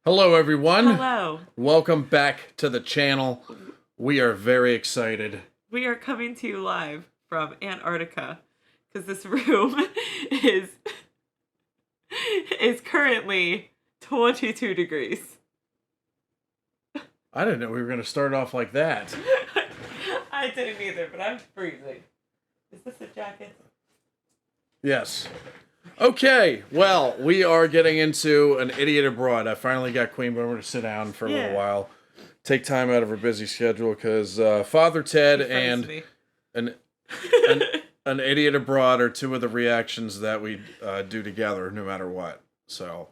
Hello, everyone. Hello. Welcome back to the channel. We are very excited. We are coming to you live from Antarctica because this room is currently 22 degrees. I didn't know we were going to start off like that. I didn't either, but I'm freezing. Is this a jacket? Yes. Okay, well, we are getting into An Idiot Abroad. I finally got Queen Boomer to sit down for a little while. Take time out of her busy schedule because Father Ted and an Idiot Abroad are two of the reactions that we do together no matter what. So,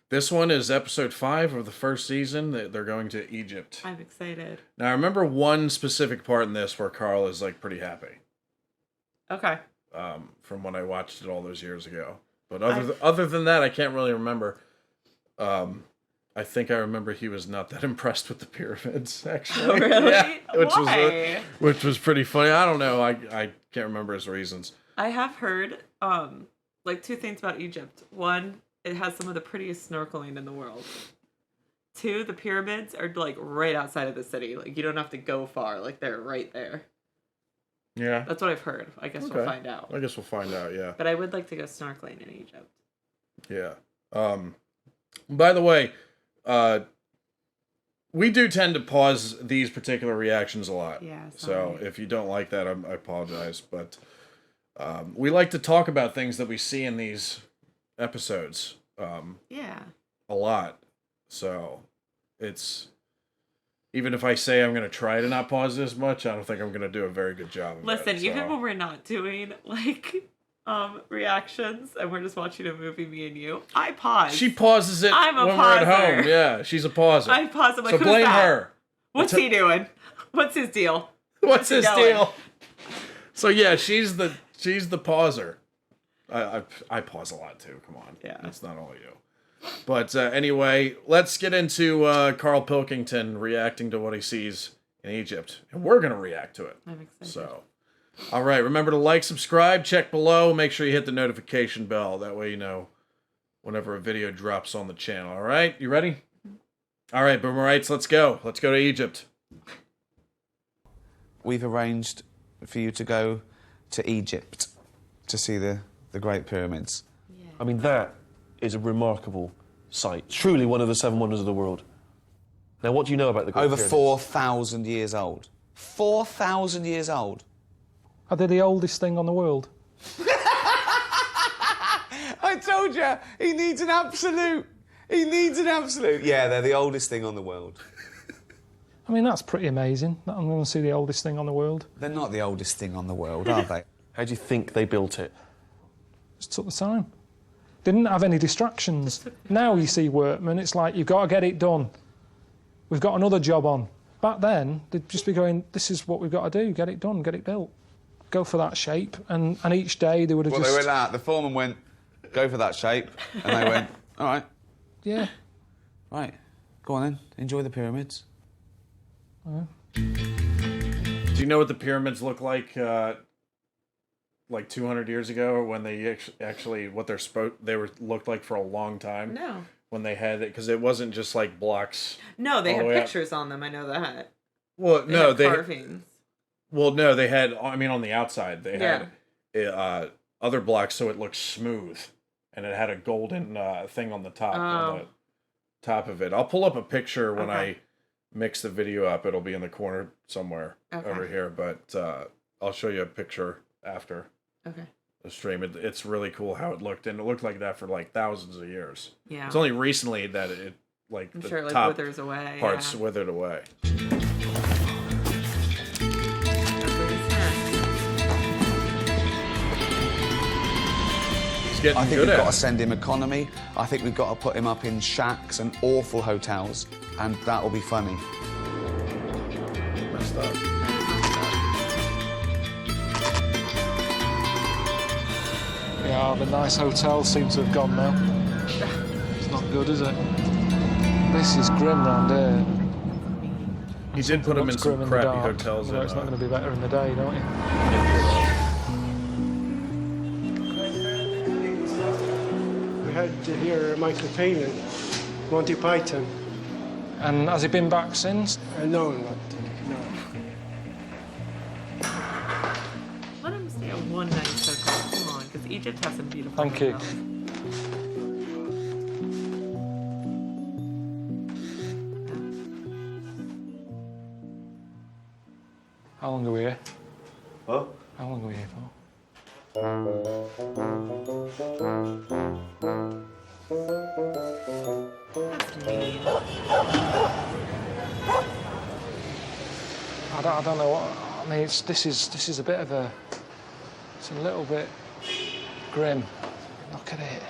this one is episode 5 of the first season. They're going to Egypt. I'm excited. Now, I remember one specific part in this where Karl is like pretty happy. Okay. From when I watched it all those years ago. But other than that, I can't really remember. I think I remember he was not that impressed with the pyramids, actually. Oh, really? Yeah, which was pretty funny. I don't know. I can't remember his reasons. I have heard like two things about Egypt. One, it has some of the prettiest snorkeling in the world. Two, the pyramids are like right outside of the city. Like you don't have to go far. Like they're right there. Yeah. That's what I've heard. I guess we'll find out. I guess we'll find out, yeah. But I would like to go snorkeling in Egypt. Yeah. By the way, we do tend to pause these particular reactions a lot. Yeah. So if you don't like that, I apologize. But we like to talk about things that we see in these episodes. Yeah. A lot. So it's... Even if I say I'm going to try to not pause this much, I don't think I'm going to do a very good job of Listen, it, even when we're not doing, like, reactions and we're just watching a movie, me and you, I pause. She pauses it I'm a when pauser. we're at home. Yeah, she's a pauser. I pause. I'm like, so who's blame that? her. What's he doing? What's his deal? What's his going? deal? So yeah, she's the pauser. I pause a lot too. Come on. Yeah. It's not all you. But anyway, let's get into Karl Pilkington reacting to what he sees in Egypt. And we're going to react to it. I'm excited. So, all right. Remember to like, subscribe, check below. Make sure you hit the notification bell. That way you know whenever a video drops on the channel. All right? You ready? All right, Boomerites, let's go. Let's go to Egypt. We've arranged for you to go to Egypt to see the Great Pyramids. Yeah. I mean, that is a remarkable sight. Truly one of the 7 wonders of the world. Now, what do you know about the Great Over Pyramids? 4,000 years old. 4,000 years old. Are they the oldest thing on the world? I told you, he needs an absolute. He needs an absolute. Yeah, they're the oldest thing on the world. I mean, that's pretty amazing. That I'm going to see the oldest thing on the world. They're not the oldest thing on the world, are they? How do you think they built it? Just took the time. Didn't have any distractions. Now you see workmen, it's like, you've got to get it done. We've got another job on. Back then, they'd just be going, this is what we've got to do, get it done, get it built. Go for that shape, and each day they would have Well, just... they went out. The foreman went, go for that shape, and they went, all right. Yeah. Right, go on then, enjoy the pyramids. Do you know what the pyramids look like 200 years ago, or when they actually what they looked like for a long time? No. When they had it, because it wasn't just like blocks. No, they all had the way up. pictures on them. I know that. Well, They no, had carvings. Well, no, they had. I mean, on the outside, they had other blocks, so it looked smooth, and it had a golden thing on the top. On the top of it. I'll pull up a picture when I mix the video up. It'll be in the corner somewhere over here, but I'll show you a picture after. Okay. The stream. It's really cool how it looked, and it looked like that for like thousands of years. Yeah. It's only recently that it I'm the sure it like top withers away. parts withered away. He's getting I think good we've at got it. to send him economy. I think we've got to put him up in shacks and awful hotels, and that will be funny. Messed up. Yeah, the nice hotels seem to have gone now. It's not good, is it? This is grim round here. He did put him in Looks grim some in the crappy dark. hotels. You know, it's not going to be better in the day, don't you? We had to hear Michael Palin Monty Python. And has he been back since? No, not. No. Let him stay at one night hotel. Come on, because Egypt has some beautiful Thank you. hotels. How long are we here? Huh? How long are we here for? That's mean. I don't know what. I mean, this is a bit of a. It's a little bit grim. Look at it.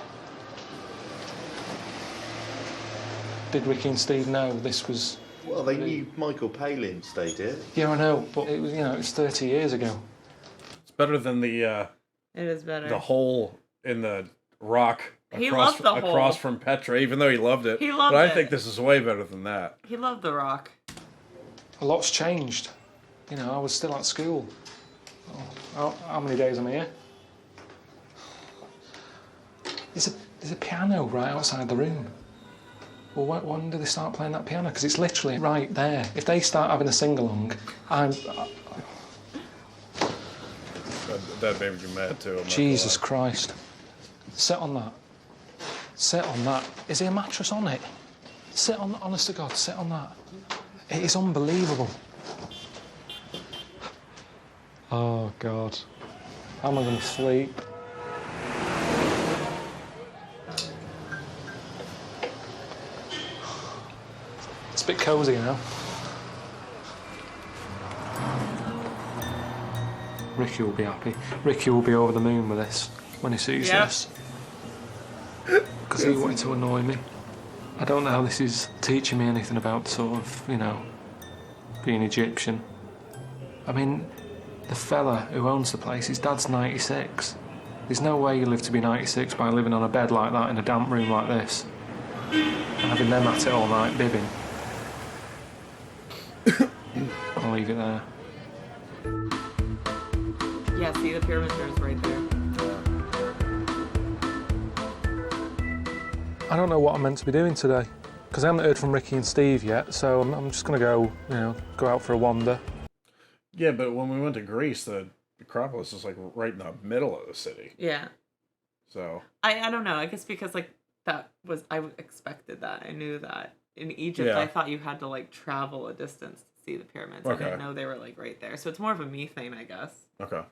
Did Ricky and Steve know this was? Well, they knew Michael Palin stayed here. Yeah, I know, but it was, it was 30 years ago. It's better than the It is better. the hole in the rock He across, loved the hole. across from Petra, even though he loved it. He loved but I it. think this is way better than that. He loved The Rock. A lot's changed. I was still at school. How many days am I here? There's a piano right outside the room. Well, when do they start playing that piano? Because it's literally right there. If they start having a sing-along, That made me mad too. I'm not Jesus gonna Christ. Sit on that. Sit on that. Is there a mattress on it? Sit on, honest to God, sit on that. It is unbelievable. Oh, God. How am I going to sleep? It's a bit cosy, Ricky will be happy. Ricky will be over the moon with this when he sees this. Because he wanted to annoy me. I don't know how this is teaching me anything about sort of, being Egyptian. I mean, the fella who owns the place, his dad's 96. There's no way you live to be 96 by living on a bed like that in a damp room like this. And having them at it all night, bibbing. I'll leave it there. Yeah, see, the pyramid is right there. I don't know what I'm meant to be doing today, because I haven't heard from Ricky and Steve yet, so I'm just going to go out for a wander. Yeah, but when we went to Greece, the Acropolis is like right in the middle of the city. Yeah. So I don't know. I guess because I expected that. I knew that. In Egypt, Yeah. I thought you had to travel a distance to see the pyramids. Okay. I didn't know they were right there. So it's more of a me thing, I guess. okay.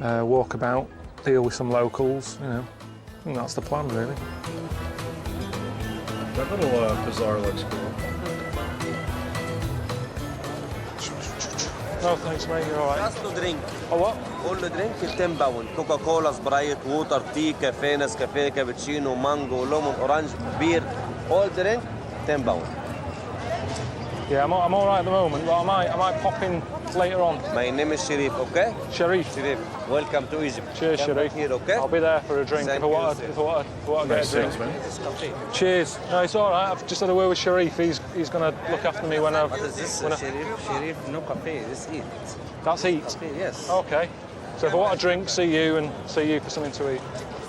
Walk about, deal with some locals, I think that's the plan, really. That little bazaar looks cool. No, thanks, mate, you're all right. Just to drink. Oh, what? All the drink is 10 pounds. Coca-Cola, Sprite, water, tea, cafe, Nescafe, cappuccino, mango, lemon, orange, beer. All drink, 10 pounds. Yeah, I'm all right at the moment, but I might pop in later on. My name is Sharif, okay? Sharif. Sharif, welcome to Egypt. Cheers, Come Sharif. back here, okay? I'll be there for a drink Thank if I want you, to Nice get a drink. salesman. Cheers. No, it's all right. I've just had a word with Sharif. He's going to look after me when What is this, when Sharif, no cafe, this eat. That's eat. Cafe, yes. Okay. So if I want a drink, see you for something to eat.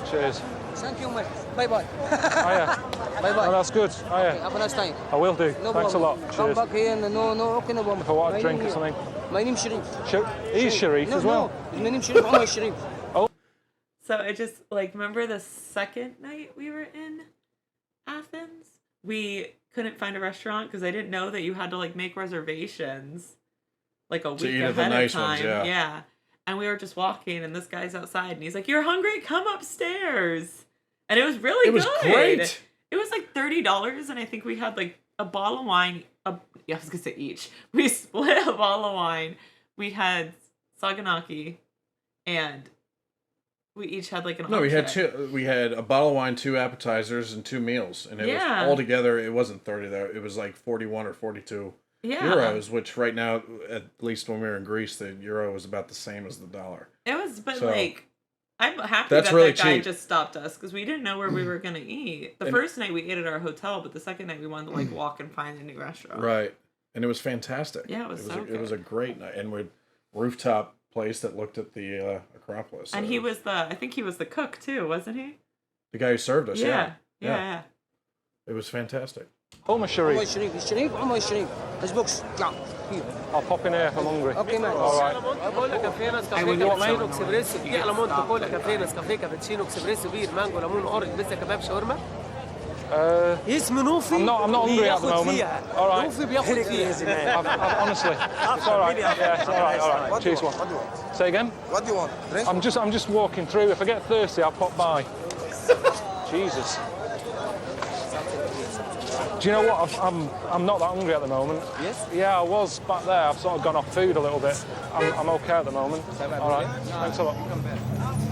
Cheers. Thank you, mate. Bye-bye. Hiya. Bye-bye. Oh, that's good. Hiya. Have a nice time. I will do. No Thanks problem. a lot. Come Cheers. back here and no, okay, no problem. If I want a My drink name- or something. My name's Sharif. He's Sharif No, as well. No, my name's Sharif. I'm Sharif. So I just remember the second night we were in Athens? We couldn't find a restaurant because I didn't know that you had to make reservations a week eat at ahead the nice of ones, time. yeah. And we were just walking and this guy's outside and he's like, "You're hungry? Come upstairs." And it was really It was good. great. It was $30 and I think we had a bottle of wine. I was gonna say each. We split a bottle of wine. We had saganaki and we each had an No, we had entree. two. We had a bottle of wine, 2 appetizers, and 2 meals, and it Yeah. was all together. It wasn't 30 though. It was 41 or 42 euros, which right now, at least when we were in Greece, the euro was about the same as the dollar. It was, but So, I'm happy that's that really that guy cheap. just stopped us because we didn't know where we were gonna eat. The first night we ate at our hotel, but the second night we wanted to walk and find a new restaurant. Right, and it was fantastic. Yeah, it was so It was a good. great night, and we rooftop place that looked at the Acropolis. And So I think he was the cook too, wasn't he? the guy who served us. Yeah. Yeah. It was fantastic. Home of Sharif. الشريف عمر الشريف اسبوكس اطلع. I'll pop in here if I'm hungry. اوكي مان. All right. بقول لك كافيه نسكافيه كابتشينو اكسبريسو دي على مونت بقول لك كافيه نسكافيه كابتشينو اكسبريسو بير مانجو ليمون اورنج بيتزا كباب شاورما اسمه نوفي. I'm not hungry at the moment. All right. نوفي بياخد فيها. Honestly, it's all right. Yeah, it's all right. All right. Cheers, one. Say again. What do you want? Drink? I'm just walking through. If I get thirsty, I'll pop by. Jesus. Do you know what? I'm not that hungry at the moment. Yes? Yeah, I was back there. I've sort of gone off food a little bit. I'm okay at the moment. All right. Thanks a lot.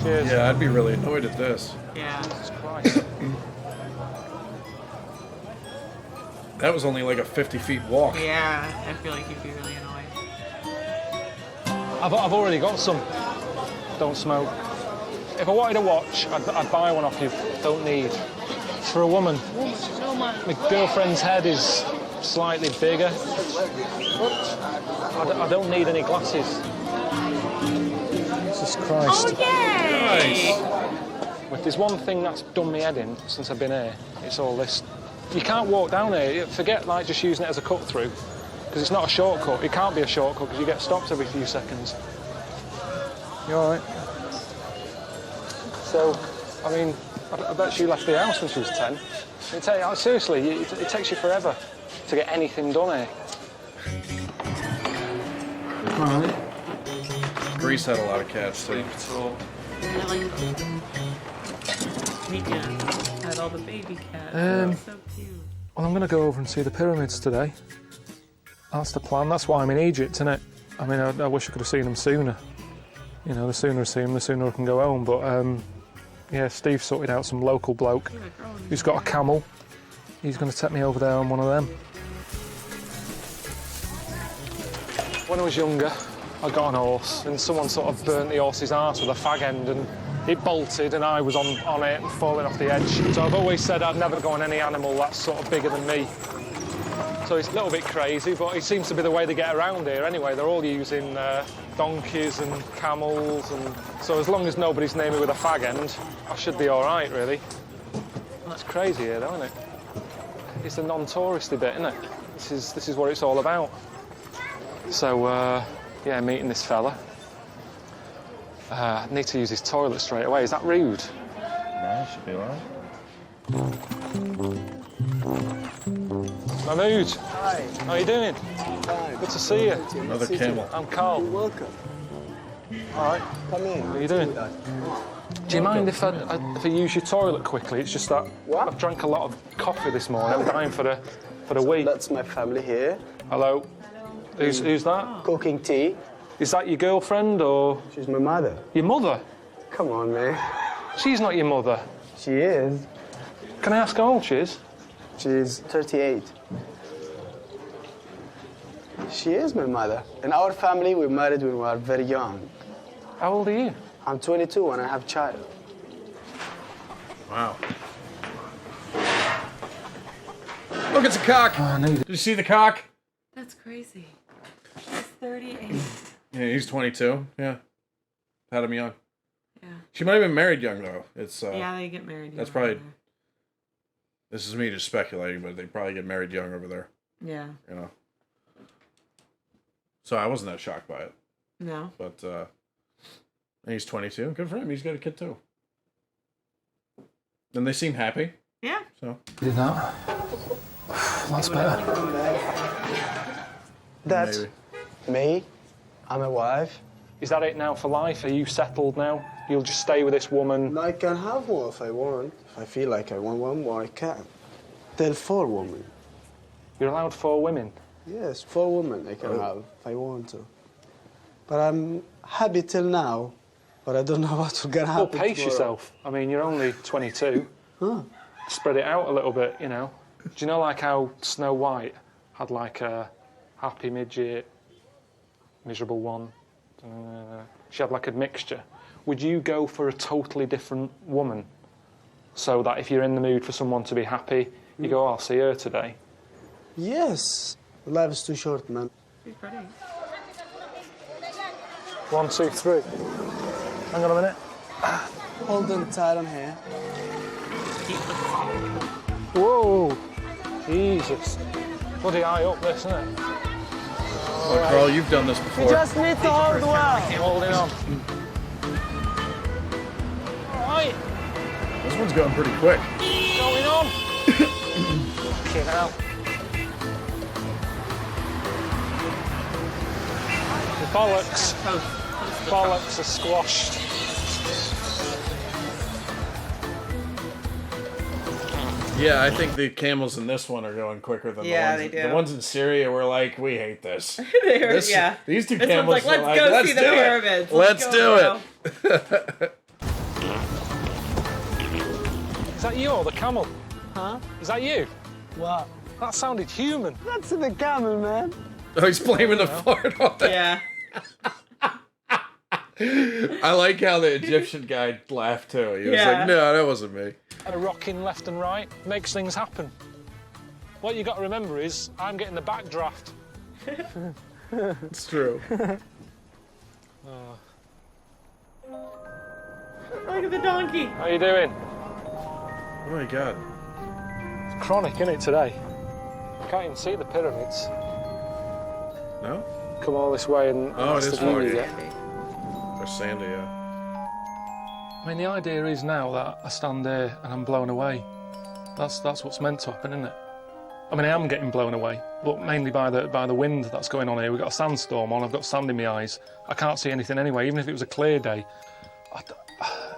Cheers. Yeah, I'd be really annoyed at this. Yeah. Jesus Christ. That was only like a 50 feet walk. Yeah, I feel like you'd be really annoyed. I've already got some. Don't smoke. If I wanted a watch, I'd buy one off you. Don't need. It's for a woman. My girlfriend's head is slightly bigger. I don't need any glasses. Jesus Christ. Oh, yay! Nice. If there's one thing that's done me head in since I've been here, it's all this. You can't walk down here. Forget like just using it as a cut through, because it's not a shortcut. It can't be a shortcut because you get stopped every few seconds. You all right? So, I mean, I bet she left the house when she was 10. Seriously, it takes you forever to get anything done here. Greece had a lot of cats too. Mika had all the baby cats. So cute. Well, I'm going to go over and see the pyramids today. That's the plan. That's why I'm in Egypt, isn't it? I mean, I wish I could have seen them sooner. You know, the sooner I see them, the sooner I can go home. But, yeah, Steve sorted out some local bloke who's got a camel. He's going to take me over there on one of them. When I was younger, I got on a horse and someone sort of burnt the horse's arse with a fag end and it bolted and I was on it and falling off the edge. So I've always said I'd never go on any animal that's sort of bigger than me. So it's a little bit crazy, but it seems to be the way they get around here anyway. They're all using donkeys and camels, and so as long as nobody's near me with a fag end, I should be all right, really. That's crazy here, though, isn't it? It's the non-touristy bit, isn't it? This is what it's all about. So, yeah, meeting this fella. I need to use his toilet straight away. Is that rude? No, should be all right. Mahmood. Hi. How are you doing? Hi. Good to see you. Another camel. I'm Karl. You're welcome. All right. Come in. How are you doing? Do you mind if I use your toilet quickly? It's just that What? I've drank a lot of coffee this morning. I'm dying for the wee. That's my family here. Hello. Who's that? Cooking tea. Is that your girlfriend or She's my mother. your mother? Come on, man. She's not your mother. She is. Can I ask how old she is? She's 38. She is my mother. In our family, we married when we were very young. How old are you? I'm 22 and I have a child. Wow. Look, it's a cock. Did you see the cock? That's crazy. He's 38. Yeah, he's 22. Yeah. Had him young. Yeah. She might have been married young, though. It's Yeah, they get married. That's young probably... over This is me just speculating, but they probably get married young over there. there. Yeah. You know. So I wasn't that shocked by it. No. But and he's 22. Good for him. He's got a kid too. And they seem happy. Yeah. So Did that? That's better. That's maybe. me. I'm a wife. Is that it now for life? Are you settled now? You'll just stay with this woman? I can have one if I want. If I feel like I want one more, I can. Tell 4 women. You're allowed 4 women? Yes, 4 women I can have if I want to. But I'm happy till now, but I don't know what's gonna Well, happen. pace tomorrow. yourself. I mean, you're only 22. Huh. Spread it out a little bit, you know. Do you know like how Snow White had like a happy midget, miserable one? She had like a mixture. Would you go for a totally different woman so that if you're in the mood for someone to be happy, you go, oh, I'll see her today? Yes. Life is too short, man. She's pretty. 1, 2, 3. Hang on a minute. Hold on tight on here. Whoa! Jesus. Bloody high up this, isn't it? Oh, Karl, you've done this before. You just need to hold well. Holding on. Right. This one's going pretty quick. Going on. Fucking hell. The bollocks. Bollocks are squashed. Yeah, I think the camels in this one are going quicker than they do. The ones in Syria were like, we hate this. Yeah. These two This camels one's like, are let's go see the do it. pyramids. Let's go do now." it. Is that you or the camel? Huh? Is that you? What? That sounded human. That's the camel, man. Oh, he's blaming the fart on it. Yeah. I like how the Egyptian guy laughed too. He was Yeah. like, no, that wasn't me. A rocking left and right makes things happen. What you got to remember is I'm getting the backdraft. It's true. Look at the donkey. How you doing? Oh my God. It's chronic, isn't it, today? You can't even see the pyramids. No? Come all this way and Oh, that's it is the view foggy. you get. There's sandy, yeah. I mean, the idea is now that I stand there and I'm blown away. That's what's meant to happen, isn't it? I mean, I am getting blown away, but mainly by the wind that's going on here. We've got a sandstorm on. I've got sand in my eyes. I can't see anything anyway, even if it was a clear day.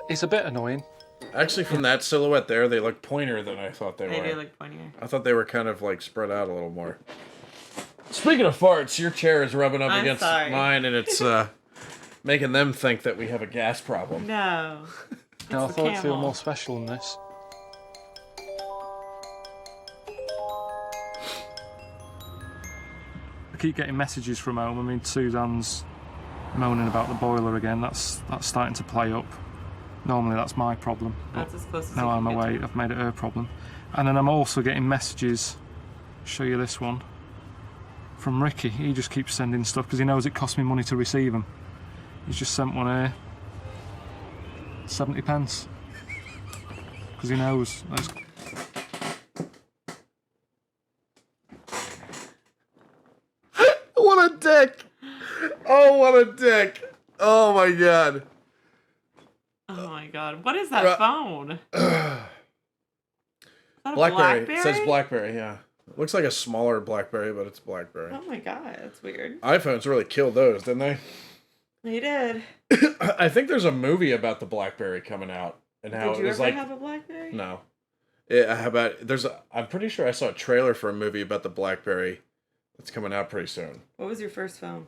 It's a bit annoying. Actually, from that silhouette there, they look pointier than I thought they were. They do look funnier. I thought they were kind of like spread out a little more. Speaking of farts, your chair is rubbing up I'm against sorry. mine, and it's making them think that we have a gas problem. No. No, I the thought it'd feel camel. more special than this. I keep getting messages from home. I mean, Suzanne's moaning about the boiler again. That's starting to play up. Normally that's my problem. That's as close as Now you I'm can get away, to it. I've made it her problem. And then I'm also getting messages, show you this one, from Ricky. He just keeps sending stuff because he knows it costs me money to receive them. He's just sent one here, 70 pence. Because he knows. What a dick! Oh, what a dick! Oh my God. Oh my God. What is that phone? Is that a Blackberry. Blackberry? It says Blackberry, yeah. Looks like a smaller Blackberry, but it's Blackberry. Oh my God, that's weird. iPhones really killed those, didn't they? They did. I think there's a movie about the Blackberry coming out and how Did it you was ever like. have a Blackberry? No. How about I'm pretty sure I saw a trailer for a movie about the Blackberry that's coming out pretty soon. What was your first phone?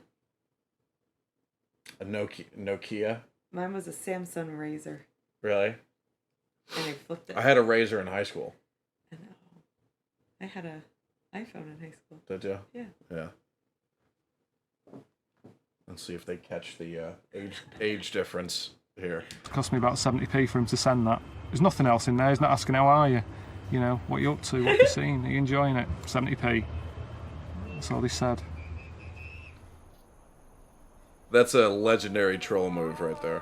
A Nokia. Mine was a Samsung Razor, Really? and I flipped it. I had a Razor in high school. I know. I had a iPhone in high school. Did you? Yeah. Yeah. Let's see if they catch the age difference here. It cost me about 70p for him to send that. There's nothing else in there. He's not asking how are you. You know, what you up to, what you seen, are you enjoying it? 70p. That's all he said. That's a legendary troll move right there.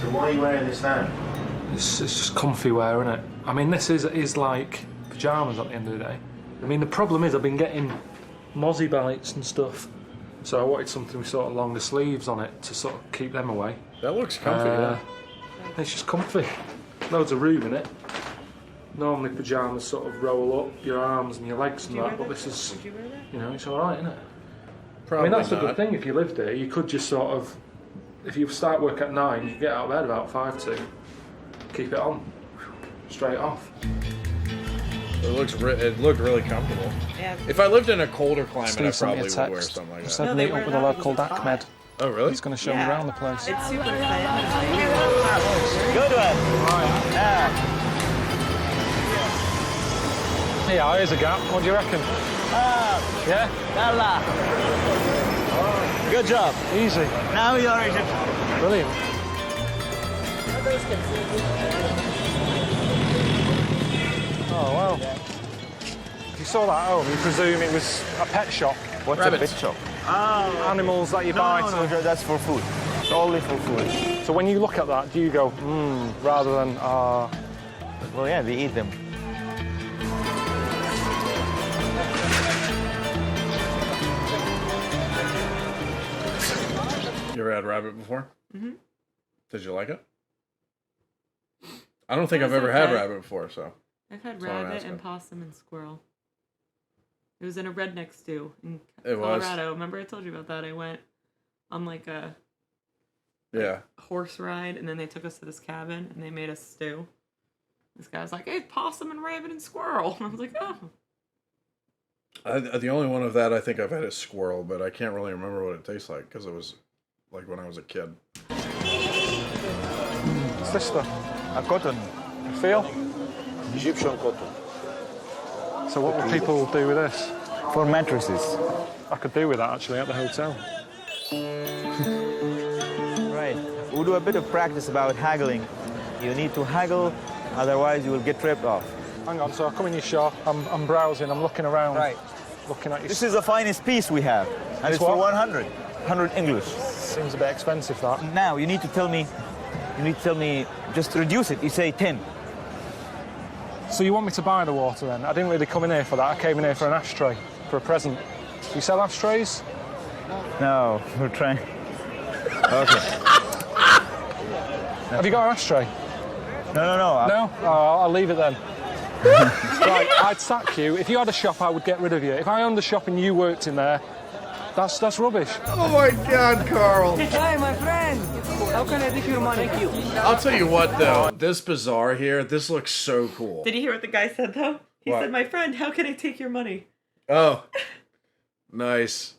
So why are you wearing this now? It's just comfy wear, isn't it? I mean, this is like pyjamas at the end of the day. I mean, the problem is I've been getting mozzie bites and stuff, so I wanted something with sort of longer sleeves on it to sort of keep them away. That looks comfy, yeah. It's just comfy. Loads of room in it. Normally pyjamas sort of roll up your arms and your legs and that, but this is, Did you wear that? you know, it's alright, isn't it? Probably I mean, that's not. a good thing if you lived here. You could just sort of, if you start work at 9, you get out of bed about 5 to keep it on, straight off. It looked really comfortable. Yeah. If I lived in a colder climate, Steve I sent me probably a would wear text. something like He that. said No, meet they up with a were lad not. called Ahmed. Oh, really? He's going to show me Yeah. around the place. It's super thin. Good one. Yeah. Yeah, here's a gap. What do you reckon? Yeah? Yalla. Good job. Easy. Now you're Egyptian. Brilliant. Oh, wow. If you saw that at home, you presume it was a pet shop. What's Rabbits. a pet shop? animals that you buy? No, that's for food. It's only for food. So when you look at that, do you go, rather than, Well, yeah, we eat them. You ever had rabbit before? Mm-hmm. Did you like it? I don't think I've It was ever had okay. rabbit before, so. I've had That's all I'm rabbit asking. and possum and squirrel. It was in a redneck stew in It was? Colorado. Remember I told you about that? I went on like a Yeah. horse ride, and then they took us to this cabin, and they made us stew. This guy was like, hey, possum and rabbit and squirrel. And I was like, oh. The only one of that I think I've had is squirrel, but I can't really remember what it tastes like because it was like when I was a kid. what's this stuff? A cotton. You feel? Egyptian cotton. So what would people do with this? For mattresses. I could do with that, actually, at the hotel. Right. We'll do a bit of practice about haggling. You need to haggle, otherwise you will get ripped off. Hang on, so I come in your shop, I'm browsing, I'm looking around. Right. Looking at your... This is the finest piece we have, and it's for 100. 100 English. Seems a bit expensive, that. Now, you need to tell me, just reduce it. You say 10. So you want me to buy the water then? I didn't really come in here for that. I came in here for an ashtray, for a present. Do you sell ashtrays? No, we're trying. Okay. Have you got an ashtray? No. No? Oh, I'll leave it then. Right, I'd sack you. If you had a shop, I would get rid of you. If I owned a shop and you worked in there, that's rubbish. Oh my God, Carl! Hi, my friend. How can I take your money? Thank you. I'll tell you what, though. This bazaar here, this looks so cool. Did you hear what the guy said, though? He What? said, my friend, how can I take your money? Oh, nice.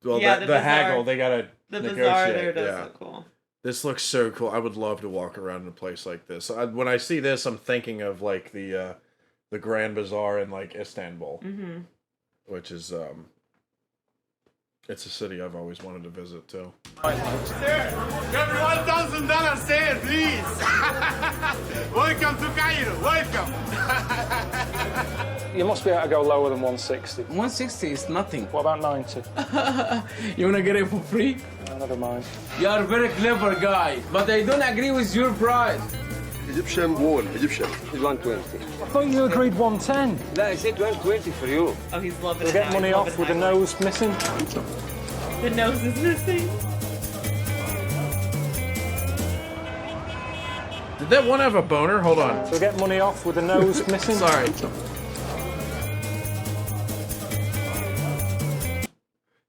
Well, Yeah, the the bazaar- haggle, they gotta The negotiate. bazaar there does yeah. look cool. This looks so cool. I would love to walk around in a place like this. When I see this, I'm thinking of like the Grand Bazaar in like Istanbul, Mm-hmm. which is it's a city I've always wanted to visit too. Sir, give me $1,000, sir, please. Welcome to Cairo. Welcome. You must be able to go lower than 160. 160 is nothing. What about 90? You wanna get it for free? Oh, never mind. You are a very clever guy, but I don't agree with your price. Egyptian wall, Egyptian. It's 120. I thought you agreed 110. No, I said 120 for you. Oh, he's loving We'll it. get now. money He's off loving with the haggling. nose missing. The nose is missing. Did that one have a boner? Hold on. We'll get money off with the nose missing. Sorry.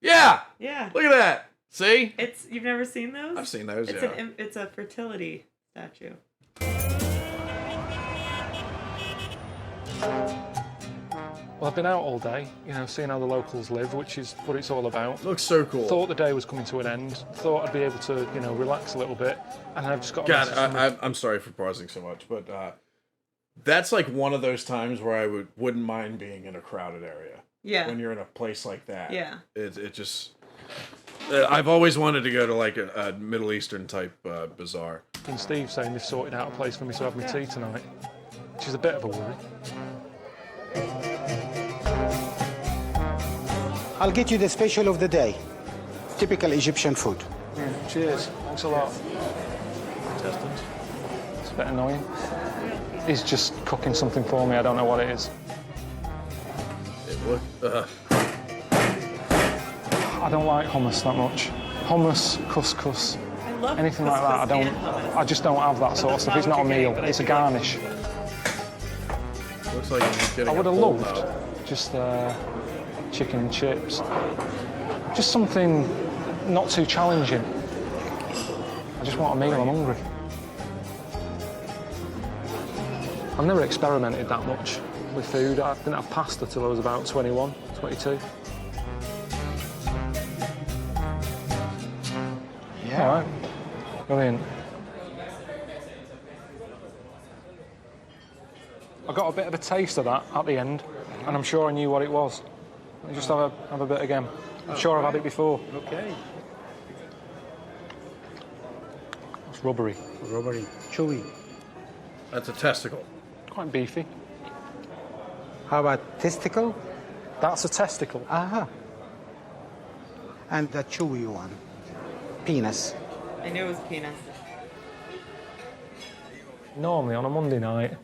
Yeah. Yeah. Look at that. See? You've never seen those? I've seen those. It's Yeah. it's a fertility statue. Well, I've been out all day, seeing how the locals live, which is what it's all about. Looks so cool. Thought the day was coming to an end. Thought I'd be able to, relax a little bit. And I've just got a God, message from I'm sorry for pausing so much, but that's like one of those times where I wouldn't mind being in a crowded area. Yeah. When you're in a place like that. Yeah. It just. I've always wanted to go to like a Middle Eastern type bazaar. and Steve saying they've sorted out a place for me to have my tea tonight, which is a bit of a worry. I'll get you the special of the day. Typical Egyptian food. Cheers. Thanks a lot. It's a bit annoying. He's just cooking something for me. I don't know what it is. It looked. I don't like hummus that much. Hummus, couscous, anything like that. I just don't have that sort of stuff. It's not a meal. It's a garnish. Looks like he's getting. I would a have bowl loved now. just chicken and chips. Just something not too challenging. I just want a meal. I'm hungry. I've never experimented that much with food. I didn't have pasta till I was about 21, 22. Yeah. All right. Brilliant. I got a bit of a taste of that at the end, and I'm sure I knew what it was. Let me just have a bit again. I'm sure I've had it before. Okay. It's rubbery. Rubbery. Chewy. That's a testicle. Quite beefy. How about testicle? That's a testicle. Aha. and the chewy one, penis. I knew it was penis. Normally on a Monday night,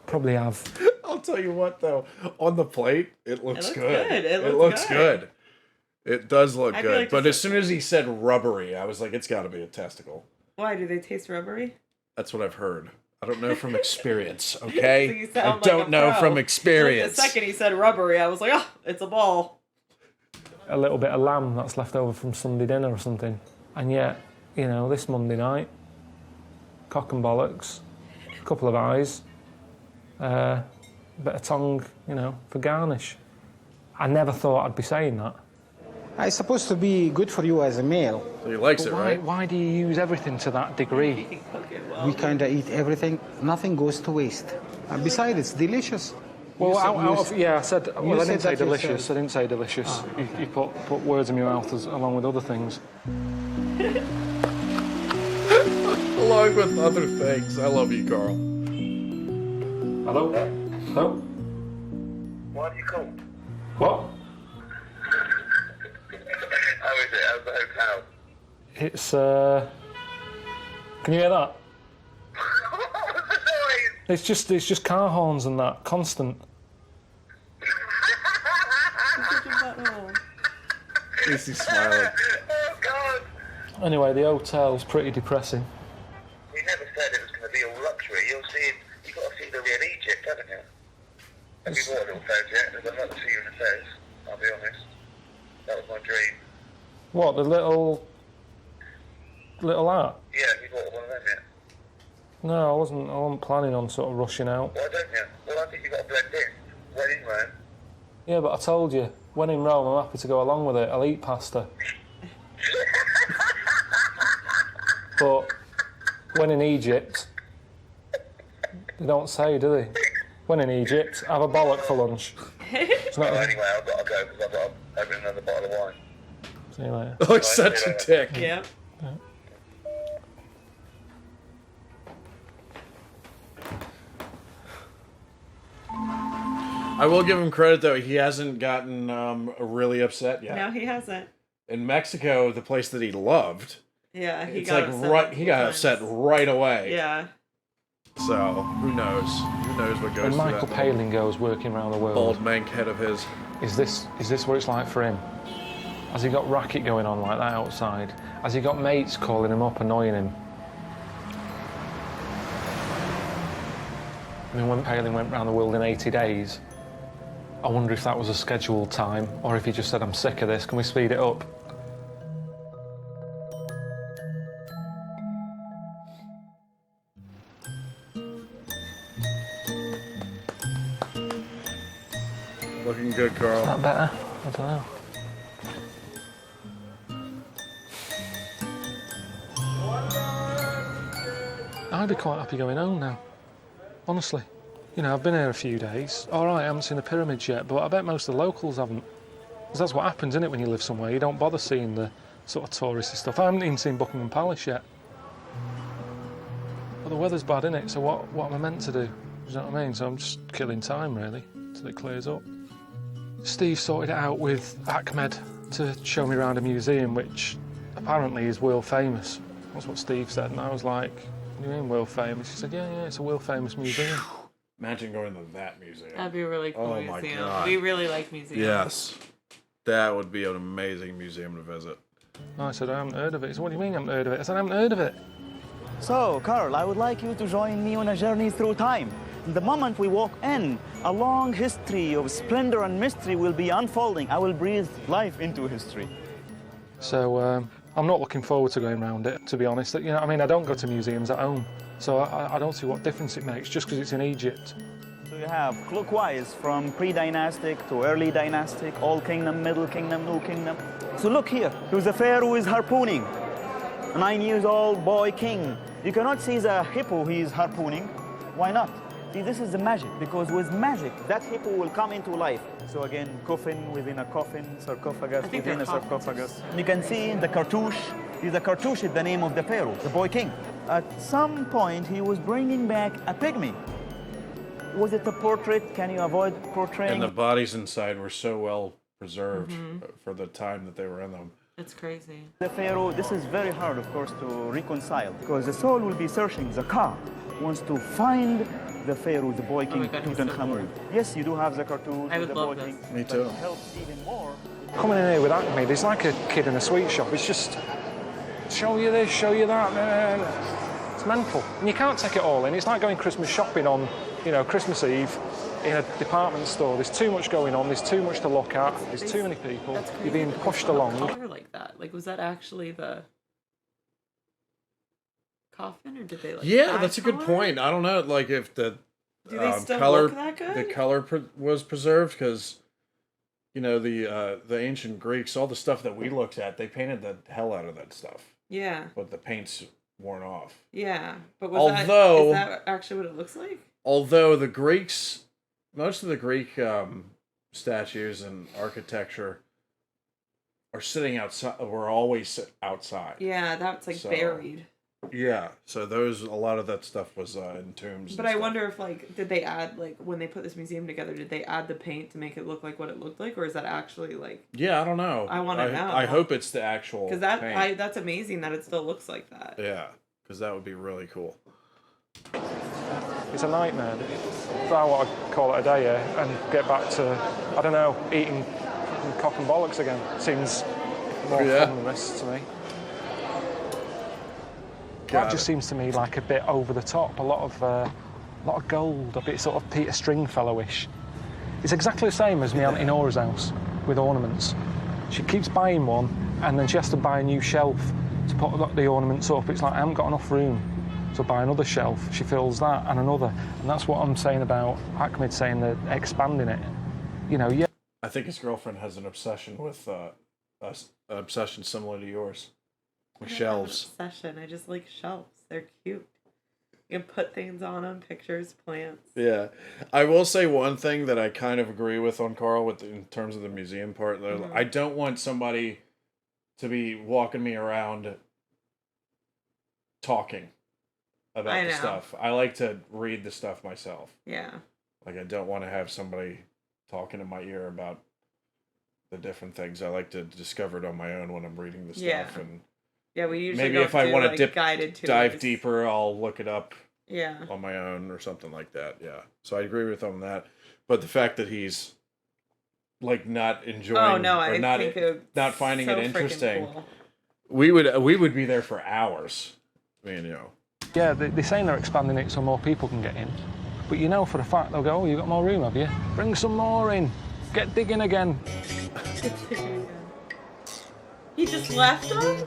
probably have. I'll tell you what, though, on the plate, it looks good. It looks good. It does look I feel good. like But this as soon as he said rubbery, I was like, it's got to be a testicle. Why do they taste rubbery? That's what I've heard. I don't know from experience, okay? So you I sound don't like a know pro. from Like experience. the second he said rubbery, I was like, oh, it's a ball. A little bit of lamb that's left over from Sunday dinner or something. And yet, you know, this Monday night, cock and bollocks, a couple of eyes, a bit of tongue, you know, for garnish. I never thought I'd be saying that. It's supposed to be good for you as a male. So he likes it, right? Why do you use everything to that degree? We kind of eat everything. Nothing goes to waste. And besides, it's delicious. Well, You I said, you well, I said didn't say that delicious. yourself. I didn't say delicious. You put words in your mouth along with other things. Along with other things. I love you, Carl. Hello? Hello? Why do you call? What? How is it? How's the hotel? It's, can you hear that? What was the noise? It's just car horns and that, constant. He's smiling. Oh, God. Anyway, the hotel's pretty depressing. We never said it was going to be all luxury. You've got to see the real Egypt, haven't you? Have you bought a little Fez yet? Because I'd like to see you in a Fez, I'll be honest. That was my dream. What, the little art? Yeah, have you bought one of them yet? No, I wasn't planning on sort of rushing out. Why don't you? Well, I think you've got to blend in. When in Rome. Yeah, but I told you, when in Rome, I'm happy to go along with it. I'll eat pasta. But when in Egypt, they don't say, do they? When in Egypt, have a bollock for lunch. It's not Anyway, I've got to go because I've got to open another bottle of wine. See you later. Oh, he's such a dick. Yeah. I will give him credit, though. He hasn't gotten really upset yet. No, he hasn't. In Mexico, the place that he loved, Yeah, he it's got like upset. he got upset right away. Yeah. So who knows? Who knows what goes When through Michael that Palin goes working around the world, bald mank head of his. is this what it's like for him? Has he got racket going on like that outside? Has he got mates calling him up, annoying him? I mean, when Palin went around the world in 80 days, I wonder if that was a scheduled time, or if he just said, I'm sick of this, can we speed it up? Looking good, Carl. Is that better? I don't know. I'd be quite happy going home now, honestly. You know, I've been here a few days. All right, I haven't seen the pyramids yet, but I bet most of the locals haven't. Because that's what happens, isn't it, when you live somewhere? You don't bother seeing the sort of touristy stuff. I haven't even seen Buckingham Palace yet. But the weather's bad, innit? So what am I meant to do? You know what I mean? So I'm just killing time, really, till it clears up. Steve sorted it out with Ahmed to show me around a museum, which apparently is world famous. That's what Steve said, and I was like, what do you mean world famous? He said, yeah, it's a world famous museum. Imagine going to that museum. That'd be a really cool Oh my museum. God. We really like museums. Yes. That would be an amazing museum to visit. I said, I haven't heard of it. He said, what do you mean I haven't heard of it? I said, I haven't heard of it. So, Karl, I would like you to join me on a journey through time. The moment we walk in, a long history of splendor and mystery will be unfolding. I will breathe life into history. So I'm not looking forward to going round it, to be honest. You know, I mean, I don't go to museums at home, so I don't see what difference it makes just because it's in Egypt. So you have clockwise from pre-dynastic to early dynastic, Old Kingdom, Middle Kingdom, New Kingdom. So look here, there's a pharaoh who is harpooning, a 9-year-old boy king. You cannot see the hippo he is harpooning. Why not? See, this is the magic, because with magic, that hippo will come into life. So again, coffin within a coffin, sarcophagus within a sarcophagus. You can see the cartouche. The cartouche is the name of the pharaoh, the boy king. At some point, he was bringing back a pygmy. Was it a portrait? Can you avoid portraying? And the bodies inside were so well preserved for the time that they were in them. It's crazy. The pharaoh, this is very hard, of course, to reconcile because the soul will be searching. The Ka wants to find the pharaoh, the boy king, Tutankhamun. Yes, you do have the cartoon. I would the love boy this. king. Me too. But it helps even more. Coming in here with Acme, there's like a kid in a sweet shop. It's just show you this, show you that. It's mental, and you can't take it all in. It's like going Christmas shopping on, Christmas Eve in a department store. There's too much going on. There's too much to look at. There's too many people. You're being pushed along. Color like that. Like, was that actually the coffin, or did they like? Yeah, that's a good point. I don't know, like if the do they still color, look that good? the color was preserved because, the ancient Greeks, all the stuff that we looked at, they painted the hell out of that stuff. Yeah. But the paint's worn off. Yeah, but is that actually what it looks like? Although the Greeks, most of the Greek statues and architecture are sitting outside. Were always outside. Yeah, that's like buried. Yeah, so a lot of that stuff was in tombs. But I wonder if did they add when they put this museum together? Did they add the paint to make it look like what it looked like, or is that actually Yeah, I don't know. I want to know. I hope it's the actual. Because that's amazing that it still looks like that. Yeah, because that would be really cool. It's a nightmare. I want to call it a day here and get back to, I don't know, eating cock and bollocks again. Seems more fun than this to me. That just seems to me like a bit over the top. A lot of gold, a bit sort of Peter Stringfellow-ish. It's exactly the same as my Aunt Nora's house with ornaments. She keeps buying one, and then she has to buy a new shelf to put the ornaments up. It's like I haven't got enough room to buy another shelf. She fills that and another, and that's what I'm saying about Ahmed saying they're expanding it. Yeah. I think his girlfriend has an obsession with an obsession similar to yours, with shelves. Obsession. I just like shelves. They're cute. You can put things on them, pictures, plants. Yeah, I will say one thing that I kind of agree with on Karl in terms of the museum part. Mm-hmm. I don't want somebody to be walking me around talking about the stuff. I like to read the stuff myself. Yeah. Like, I don't want to have somebody talking in my ear about the different things. I like to discover it on my own when I'm reading the stuff. And yeah, we usually maybe if I want to dive deeper, deeper, I'll look it up on my own or something like that. Yeah. So I agree with him on that. But the fact that he's not enjoying not finding it interesting. Cool. We would be there for hours. I mean, Yeah, they're saying they're expanding it so more people can get in. But for a fact, they'll go, oh, you've got more room, have you? Bring some more in. Get digging again. He just left them?